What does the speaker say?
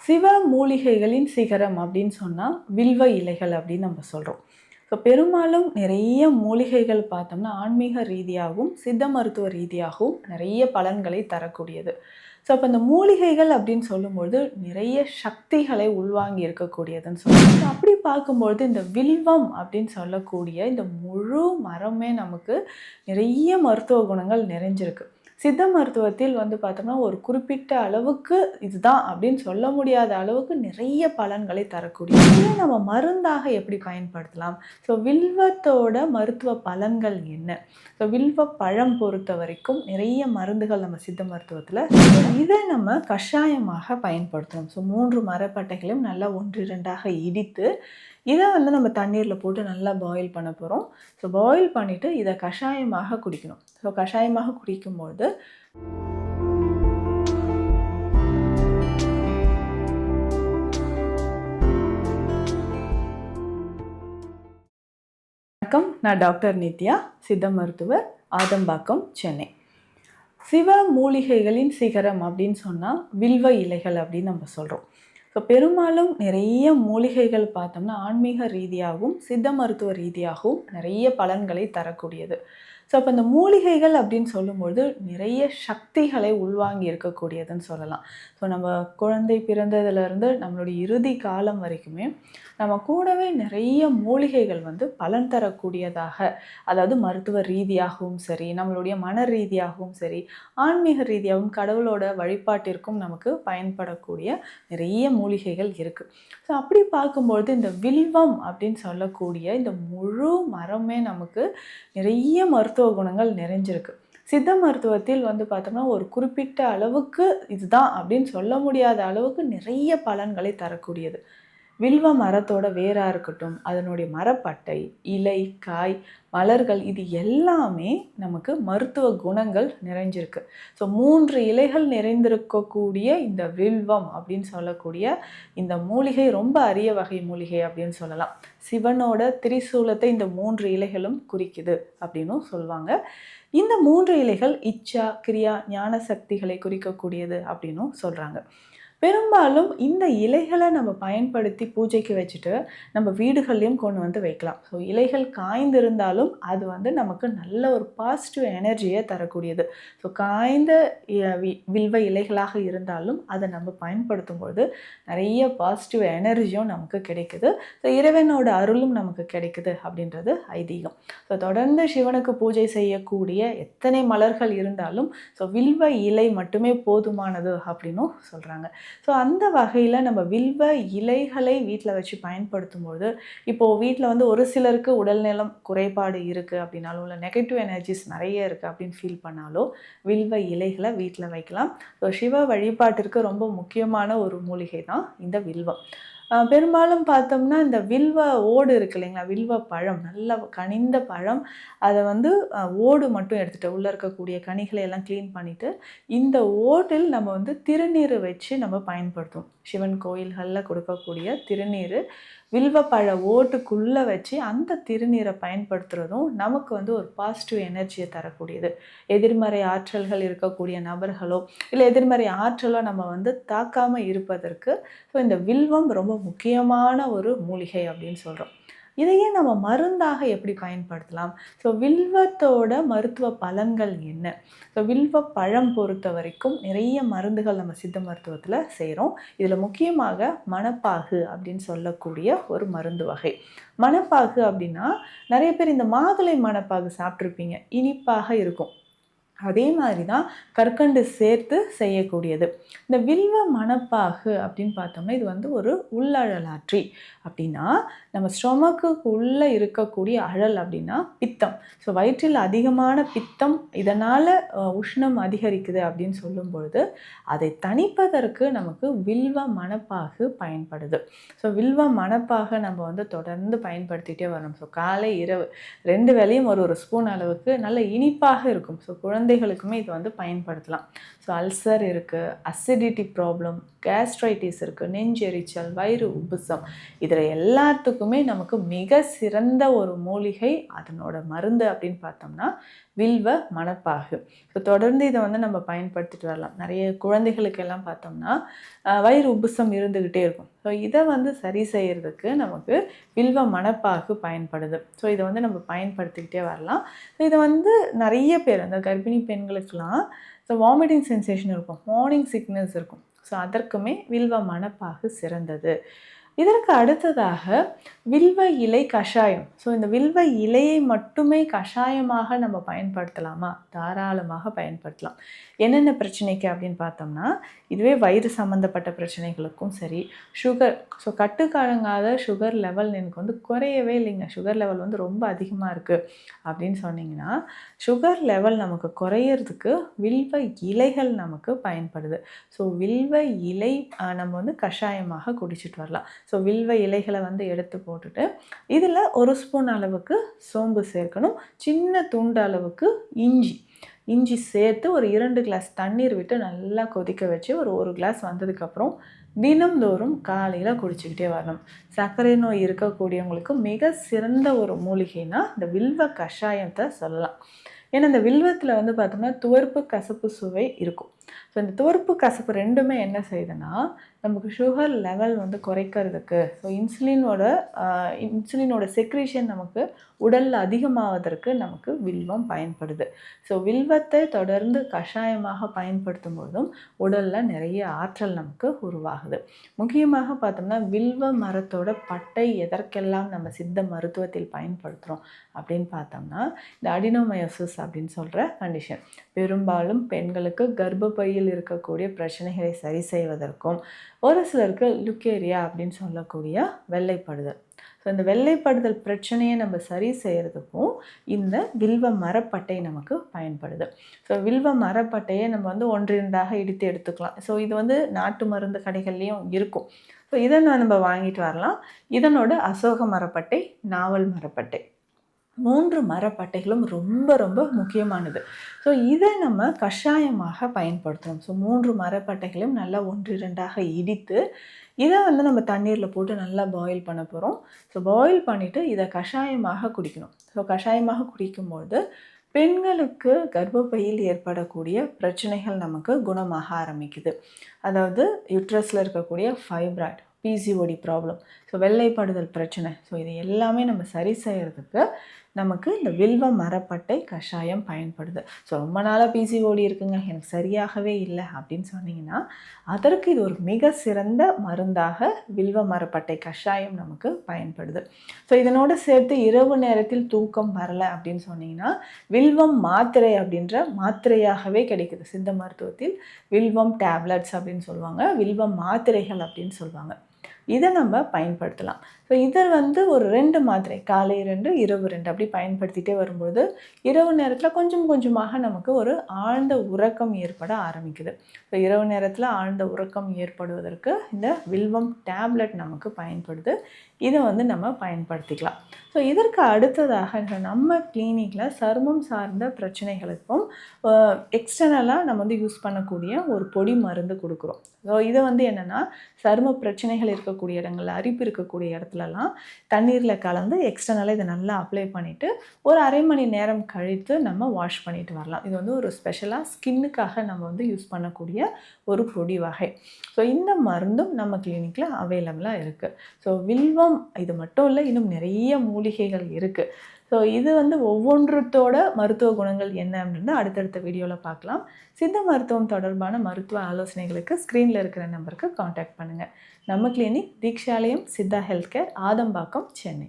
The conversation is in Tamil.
சிவ மூலிகைகளின் சிகரம் அப்படின்னு சொன்னால் வில்வ இலைகள் அப்படின்னு நம்ம சொல்கிறோம். ஸோ பெரும்பாலும் நிறைய மூலிகைகள் பார்த்தோம்னா ஆன்மீக ரீதியாகவும் சித்த மருத்துவ ரீதியாகவும் நிறைய பலன்களை தரக்கூடியது. ஸோ அப்போ இந்த மூலிகைகள் அப்படின்னு சொல்லும்பொழுது நிறைய சக்திகளை உள்வாங்கி இருக்கக்கூடியதுன்னு சொல்லுவோம். ஸோ அப்படி பார்க்கும்பொழுது இந்த வில்வம் அப்படின்னு சொல்லக்கூடிய இந்த முழு மரமே நமக்கு நிறைய மருத்துவ குணங்கள் நிறைஞ்சிருக்கு. சித்த மருத்துவத்தில் பார்த்தோம்னா ஒரு குறிப்பிட்ட அளவுக்கு இதுதான் அப்படின்னு சொல்ல முடியாத அளவுக்கு நிறைய பலன்களை தரக்கூடிய இதை நம்ம மருந்தாக எப்படி பயன்படுத்தலாம். ஸோ வில்வத்தோட மருத்துவ பலன்கள் என்ன? ஸோ வில்வ பழம் பொறுத்த வரைக்கும் நிறைய மருந்துகள் நம்ம சித்த மருத்துவத்தில் இதை நம்ம கஷாயமாக பயன்படுத்துகிறோம். ஸோ 3 மரப்பட்டைகளையும் நல்லா 1-2ஆக இடித்து இதை நம்ம தண்ணீரில் போட்டு நல்லா பாயில் பண்ண போகிறோம். ஸோ பாயில் பண்ணிவிட்டு இதை கஷாயமாக குடிக்கணும். ஸோ கஷாயமாக குடிக்கும்போது வணக்கம், நான் டாக்டர் நித்யா, சித்த மருத்துவர், ஆதம்பாக்கம், சென்னை. சிவ மூலிகைகளின் சிகரம் அப்படின்னு சொன்னால் வில்வ இலைகள் அப்படின்னு நம்ம சொல்கிறோம். ஸோ பெரும்பாலும் நிறைய மூலிகைகள் பார்த்தோம்னா ஆன்மீக ரீதியாகவும் சித்த மருத்துவ ரீதியாகவும் நிறைய பலன்களை தரக்கூடியது. ஸோ அப்போ இந்த மூலிகைகள் அப்படின்னு சொல்லும்பொழுது நிறைய சக்திகளை உள்வாங்கி இருக்கக்கூடியதுன்னு சொல்லலாம். ஸோ நம்ம குழந்தை பிறந்ததுலேருந்து நம்மளுடைய இறுதி காலம் வரைக்குமே நம்ம கூடவே நிறைய மூலிகைகள் பலன் தரக்கூடியதாக, அதாவது மருத்துவ ரீதியாகவும் சரி, நம்மளுடைய மன ரீதியாகவும் சரி, ஆன்மீக ரீதியாகவும் கடவுளோட வழிபாட்டிற்கும் நமக்கு பயன்படக்கூடிய நிறைய மூலிகைகள் இருக்குது. ஸோ அப்படி பார்க்கும்பொழுது இந்த வில்வம் அப்படின்னு சொல்லக்கூடிய இந்த முழு மரமே நமக்கு நிறைய மருத்துவ குணங்கள் நிறைஞ்சிருக்கு. சித்த மருத்துவத்தில் பார்த்தோம்னா ஒரு குறிப்பிட்ட அளவுக்கு இதுதான் அப்படின்னு சொல்ல முடியாத அளவுக்கு நிறைய பலன்களை தரக்கூடியது. வில்வ மரத்தோட வேராக இருக்கட்டும், அதனுடைய மரப்பட்டை, இலை, காய், மலர்கள், இது எல்லாமே நமக்கு மருத்துவ குணங்கள் நிறைஞ்சிருக்கு. ஸோ 3 இலைகள் நிறைந்திருக்கக்கூடிய இந்த வில்வம் அப்படின்னு சொல்லக்கூடிய இந்த மூலிகை ரொம்ப அரிய வகை மூலிகை அப்படின்னு சொல்லலாம். சிவனோட திரிசூலத்தை இந்த 3 இலைகளும் குறிக்குது அப்படின்னும் சொல்லுவாங்க. இந்த 3 இலைகள் இச்சா, கிரியா, ஞான சக்திகளை குறிக்கக்கூடியது அப்படின்னும் சொல்கிறாங்க. பெரும்பாலும் இந்த இலைகளை நம்ம பயன்படுத்தி பூஜைக்கு வச்சுட்டு நம்ம வீடுகள்லையும் கொண்டு வைக்கலாம். ஸோ இலைகள் காய்ந்திருந்தாலும் அது நமக்கு நல்ல ஒரு பாசிட்டிவ் எனர்ஜியை தரக்கூடியது. ஸோ காய்ந்த வில்வ இலைகளாக இருந்தாலும் அதை நம்ம பயன்படுத்தும்போது நிறைய பாசிட்டிவ் எனர்ஜியும் நமக்கு கிடைக்குது. ஸோ இறைவனோட அருளும் நமக்கு கிடைக்குது அப்படின்றது ஐதீகம். ஸோ தொடர்ந்து சிவனுக்கு பூஜை செய்யக்கூடிய எத்தனை மலர்கள் இருந்தாலும் ஸோ வில்வ இலை மட்டுமே போதுமானது அப்படின்னும் சொல்கிறாங்க. ஸோ அந்த வகையில் நம்ம வில்வ இலைகளை வீட்டில் வச்சு பயன்படுத்தும்போது, இப்போது வீட்டில் ஒரு சிலருக்கு உடல்நலம் குறைபாடு இருக்குது அப்படின்னாலும், இல்லை நெகட்டிவ் எனர்ஜிஸ் நிறைய இருக்குது அப்படின்னு ஃபீல் பண்ணாலோ வில்வ இலைகளை வீட்டில் வைக்கலாம். ஸோ சிவ வழிபாட்டிற்கு ரொம்ப முக்கியமான ஒரு மூலிகை தான் இந்த வில்வம். பெரும்பாலும் பார்த்தோம்னா இந்த வில்வ ஓடு இருக்கு இல்லைங்களா, வில்வ பழம், நல்ல கனிந்த பழம், அதை ஓடு மட்டும் எடுத்துகிட்டு உள்ளே இருக்கக்கூடிய கனிகளை எல்லாம் க்ளீன் பண்ணிவிட்டு இந்த ஓட்டில் நம்ம திருநீர் வச்சு நம்ம பயன்படுத்துவோம். சிவன் கோயில்களில் கொடுக்கக்கூடிய திருநீர் வில்வ பழ ஓட்டுக்குள்ளே வச்சு அந்த திருநீரை பயன்படுத்துகிறதும் நமக்கு ஒரு பாசிட்டிவ் எனர்ஜியை தரக்கூடியது. எதிர்மறை ஆற்றல்கள் இருக்கக்கூடிய நபர்களோ இல்லை எதிர்மறை ஆற்றலோ நம்ம தாக்காமல் இருப்பதற்கு ஸோ இந்த வில்வம் ரொம்ப முக்கியமான ஒரு மூலிகை அப்படின்னு சொல்கிறோம். இதையே நம்ம மருந்தாக எப்படி பயன்படுத்தலாம்? ஸோ வில்வத்தோட மருத்துவ பலன்கள் என்ன? ஸோ வில்வ பழம் பொறுத்த வரைக்கும் நிறைய மருந்துகள் நம்ம சித்த மருத்துவத்தில் செய்கிறோம். இதில் முக்கியமாக மணப்பாகு அப்படின்னு சொல்லக்கூடிய ஒரு மருந்து வகை. மணப்பாகு அப்படின்னா நிறைய பேர் இந்த மாதுளை மணப்பாகு சாப்பிட்ருப்பீங்க, இனிப்பாக இருக்கும். அதே மாதிரி தான் கற்கண்டு சேர்த்து செய்யக்கூடியது. இந்த வில்வ மணப்பாகு அப்படின்னு பார்த்தோம்னா இது ஒரு உள்ளழலாற்றி. அப்படின்னா நம்ம ஸ்டொமக்குக்கு உள்ளே இருக்கக்கூடிய அழல் அப்படின்னா பித்தம். ஸோ வயிற்றில் அதிகமான பித்தம், இதனால் உஷ்ணம் அதிகரிக்குது அப்படின்னு சொல்லும் பொழுது அதை தணிப்பதற்கு நமக்கு வில்வ மணப்பாகு பயன்படுது. ஸோ வில்வ மணப்பாகை நம்ம தொடர்ந்து பயன்படுத்திகிட்டே வரணும். ஸோ காலை இரவு 2 வேளையும் ஒரு ஸ்பூன் அளவுக்கு நல்ல இனிப்பாக இருக்கும். ஸோ குழந்தைகளுக்குமே இது பயன்படுத்தலாம். ஸோ அல்சர் இருக்குது, அசிடிட்டி ப்ராப்ளம், கேஸ்ட்ரைட்டிஸ் இருக்குது, நெஞ்செரிச்சல், வயிறு உப்புசம், இதில் எல்லாத்துக்குமே நமக்கு மிக சிறந்த ஒரு மூலிகை அதனோட மருந்து அப்படின்னு பார்த்தோம்னா வில்வ மணப்பாகு. ஸோ தொடர்ந்து இதை வந்து நம்ம பயன்படுத்திட்டு வரலாம். நிறைய குழந்தைகளுக்கெல்லாம் பார்த்தோம்னா வயிறு உப்புசம் இருந்துக்கிட்டே இருக்கும். ஸோ இதை வந்து சரி செய்கிறதுக்கு நமக்கு வில்வ மணப்பாகு பயன்படுது. ஸோ இதை வந்து நம்ம பயன்படுத்திக்கிட்டே வரலாம். ஸோ இதை வந்து நிறைய பேர் அந்த கர்ப்பிணி பெண்களுக்கெல்லாம் ஸோ வாமிட்டிங் சென்சேஷன் இருக்கும், மார்னிங் சிக்னஸ் இருக்கும். ஸோ அதற்குமே வில்வ மணப்பாகு சிறந்தது. இதற்கு அடுத்ததாக வில்வ இலை கஷாயம். ஸோ இந்த வில்வ இலையை மட்டுமே கஷாயமாக நம்ம பயன்படுத்தலாமா? தாராளமாக பயன்படுத்தலாம். என்னென்ன பிரச்சனைக்கு அப்படின்னு பார்த்தோம்னா, இதுவே வயிறு சம்மந்தப்பட்ட பிரச்சனைகளுக்கும் சரி, சுகர், ஸோ கட்டுக்கடங்காத சுகர் லெவல் எனக்கு வந்து குறையவே இல்லைங்க, சுகர் லெவல் வந்து ரொம்ப அதிகமாக இருக்குது அப்படின்னு சொன்னிங்கன்னா, சுகர் லெவல் நமக்கு குறையிறதுக்கு வில்வ இலைகள் நமக்கு பயன்படுது. ஸோ வில்வ இலை நம்ம வந்து கஷாயமாக குடிச்சிட்டு வரலாம். ஸோ வில்வ இலைகளை வந்து எடுத்து போட்டுட்டு இதில் 1 ஸ்பூன் அளவுக்கு சோம்பு சேர்க்கணும், சின்ன துண்டு அளவுக்கு இஞ்சி சேர்த்து ஒரு 2 கிளாஸ் தண்ணீர் விட்டு நல்லா கொதிக்க வச்சு ஒரு கிளாஸ் வந்ததுக்கப்புறம் தினம்தோறும் காலையில் குடிச்சிக்கிட்டே வரணும். சர்க்கரை நோய் இருக்கக்கூடியவங்களுக்கு மிக சிறந்த ஒரு மூலிகைனா இந்த வில்வ கஷாயத்தை சொல்லலாம். ஏன்னா இந்த வில்வத்தில் வந்து பார்த்தோம்னா துவர்ப்பு கசப்பு சுவை இருக்கும். ஸோ இந்த துவர்ப்பு கசப்பு ரெண்டுமே என்ன செய்யுதுன்னா நமக்கு சுகர் லெவல் வந்து குறைக்கிறதுக்கு, ஸோ இன்சுலினோட செக்ரீஷன் நமக்கு உடலில் அதிகமாவதற்கு நமக்கு வில்வம் பயன்படுது. ஸோ வில்வத்தை தொடர்ந்து கஷாயமாக பயன்படுத்தும் போதும் உடலில் நிறைய ஆற்றல் நமக்கு உருவாகுது. முக்கியமாக பார்த்தோம்னா வில்வ மரத்தோட பட்டை எதற்கெல்லாம் நம்ம சித்த மருத்துவத்தில் பயன்படுத்துகிறோம் அப்படின்னு பார்த்தோம்னா இந்த அடினோமயோசிஸ் அப்படின்னு சொல்கிற கண்டிஷன், பெரும்பாலும் பெண்களுக்கு கர்ப்பப்பையில் இருக்கக்கூடிய பிரச்சனைகளை சரி செய்வதற்கும், ஒரு சிலருக்கு லுக்கேரியா அப்படின்னு சொல்லக்கூடிய வெள்ளைப்படுதல், ஸோ இந்த வெள்ளைப்படுதல் பிரச்சனையை நம்ம சரி செய்கிறதுக்கும் இந்த வில்வ மரப்பட்டை நமக்கு பயன்படுது. ஸோ வில்வ மரப்பட்டையை நம்ம வந்து 1-2 இடித்து எடுத்துக்கலாம். ஸோ இது வந்து நாட்டு மருந்து கடைகள்லேயும் இருக்கும். ஸோ இதை நம்ம வாங்கிட்டு வரலாம். இதனோட அசோக மரப்பட்டை, நாவல் மரப்பட்டை, 3 மரப்பட்டைகளும் ரொம்ப ரொம்ப முக்கியமானது. ஸோ இதை நம்ம கஷாயமாக பயன்படுத்தணும். ஸோ 3 மரப்பட்டைகளையும் நல்லா 1-2 இடித்து இதை வந்து நம்ம தண்ணீரில் போட்டு நல்லா பாயில் பண்ண போகிறோம். ஸோ பாயில் பண்ணிவிட்டு இதை கஷாயமாக குடிக்கணும். ஸோ கஷாயமாக குடிக்கும்போது பெண்களுக்கு கர்ப்பப்பையில் ஏற்படக்கூடிய பிரச்சனைகள் நமக்கு குணமாக ஆரம்பிக்குது. அதாவது யுட்ரஸில் இருக்கக்கூடிய ஃபைப்ராய்ட், பிசிஓடி ப்ராப்ளம், ஸோ வெள்ளைப்படுதல் பிரச்சனை, ஸோ இது எல்லாமே நம்ம சரி செய்கிறதுக்கு நமக்கு இந்த வில்வ மரப்பட்டை கஷாயம் பயன்படுது. ஸோ ரொம்ப நாளாக பிசிஓடி இருக்குங்க, எனக்கு சரியாகவே இல்லை அப்படின்னு சொன்னீங்கன்னா அதற்கு இது ஒரு மிக சிறந்த மருந்தாக வில்வ மரப்பட்டை கஷாயம் நமக்கு பயன்படுது. ஸோ இதனோடு சேர்த்து இரவு நேரத்தில் தூக்கம் வரலை அப்படின்னு சொன்னீங்கன்னா வில்வம் மாத்திரை அப்படின்ற மாத்திரையாகவே கிடைக்குது. சித்த மருத்துவத்தில் வில்வம் டேப்லெட்ஸ் அப்படின்னு சொல்லுவாங்க, வில்வம் மாத்திரைகள் அப்படின்னு சொல்லுவாங்க. இதை நம்ம பயன்படுத்தலாம். ஸோ இதை வந்து ஒரு 2 மாத்திரை, காலை 2 இரவு 2 அப்படி பயன்படுத்திகிட்டே வரும்போது இரவு நேரத்தில் கொஞ்சம் கொஞ்சமாக நமக்கு ஒரு ஆழ்ந்த உறக்கம் ஏற்பட ஆரம்பிக்குது. ஸோ இரவு நேரத்தில் ஆழ்ந்த உறக்கம் ஏற்படுவதற்கு இந்த வில்வம் டேப்லெட் நமக்கு பயன்படுது. இதை வந்து நம்ம பயன்படுத்திக்கலாம். ஸோ இதற்கு அடுத்ததாக நம்ம கிளினிக்கில் சருமம் சார்ந்த பிரச்சனைகளுக்கும் எக்ஸ்டர்னலாக நம்ம வந்து யூஸ் பண்ணக்கூடிய ஒரு பொடி மருந்து கொடுக்குறோம். ஸோ இதை வந்து என்னென்னா சரும பிரச்சனைகள் இருக்கக்கூடிய இடங்களில், அரிப்பு இருக்கக்கூடிய இடத்துலலாம் தண்ணீரில் கலந்து எக்ஸ்டர்னலாக இதை நல்லா அப்ளை பண்ணிவிட்டு ஒரு அரை மணி நேரம் கழித்து நம்ம வாஷ் பண்ணிட்டு வரலாம். இது வந்து ஒரு ஸ்பெஷலாக ஸ்கின்னுக்காக நம்ம வந்து யூஸ் பண்ணக்கூடிய ஒரு பொடி வகை. ஸோ இந்த மருந்தும் நம்ம கிளினிக்கில் அவைலபிளாக இருக்குது. ஸோ வில்வம் இது மட்டும் இல்லை, இன்னும் நிறைய மூலிகைகள் இருக்குது. ஸோ இது வந்து ஒவ்வொன்றத்தோட மருத்துவ குணங்கள் என்ன அப்படின்னு அடுத்தடுத்த வீடியோவில் பார்க்கலாம். சித்த மருத்துவம் தொடர்பான மருத்துவ ஆலோசனைகளுக்கு ஸ்க்ரீனில் இருக்கிற நம்பருக்கு காண்டாக்ட் பண்ணுங்கள். நம்ம clinic Deekshalayam Siddha health care, Adambakkam, Chennai.